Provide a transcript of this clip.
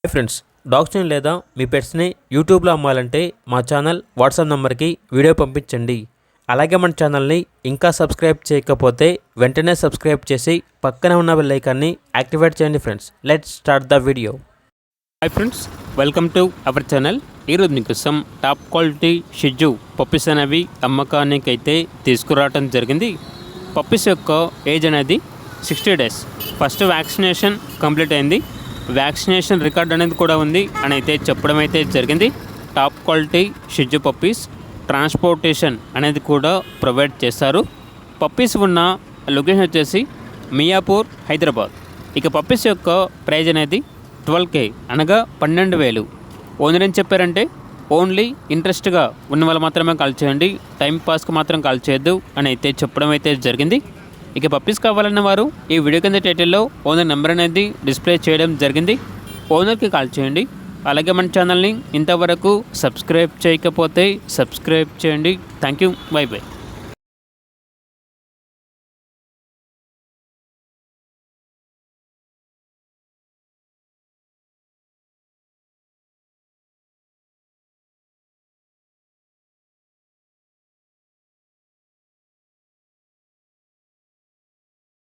Hi friends, డాగ్స్ని లేదా మీ పెట్స్ని యూట్యూబ్లో అమ్మాలంటే మా ఛానల్ వాట్సాప్ నెంబర్కి వీడియో పంపించండి. అలాగే మన ఛానల్ని ఇంకా సబ్స్క్రైబ్ చేయకపోతే వెంటనే సబ్స్క్రైబ్ చేసి పక్కనే ఉన్న బెల్ ఐకాన్ని యాక్టివేట్ చేయండి. Friends, let's start the video. Hi friends, welcome to our channel. ఈరోజు మీకోసం టాప్ క్వాలిటీ షిజు పప్పీస్ అనేవి అమ్మకానికి అయితే తీసుకురావడం జరిగింది. పప్పీస్ యొక్క ఏజ్ అనేది 60 days. ఫస్ట్ వ్యాక్సినేషన్ కంప్లీట్ అయింది. వ్యాక్సినేషన్ రికార్డ్ అనేది కూడా ఉంది అని అయితే చెప్పడం అయితే జరిగింది. టాప్ క్వాలిటీ షిజు పప్పీస్ ట్రాన్స్పోర్టేషన్ అనేది కూడా ప్రొవైడ్ చేస్తారు. పప్పీస్ ఉన్న లొకేషన్ వచ్చేసి మియాపూర్, హైదరాబాద్. ఇక పప్పీస్ యొక్క ప్రైజ్ అనేది 12K అనగా 12,000. ఓనర్ ఏం చెప్పారంటే ఓన్లీ ఇంట్రెస్ట్గా ఉన్న వాళ్ళు మాత్రమే కాల్ చేయండి, టైం పాస్కి మాత్రం కాల్ చేయొద్దు అని అయితే చెప్పడం అయితే జరిగింది. ఇక పప్పీస్ కావాలన్న వారు ఈ వీడియో కింద టైటిల్లో ఓనర్ నెంబర్ అనేది డిస్ప్లే చేయడం జరిగింది. ఓనర్కి కాల్ చేయండి. అలాగే మన ఛానల్ని ఇంతవరకు సబ్స్క్రైబ్ చేయకపోతే సబ్స్క్రైబ్ చేయండి. Thank you, by by.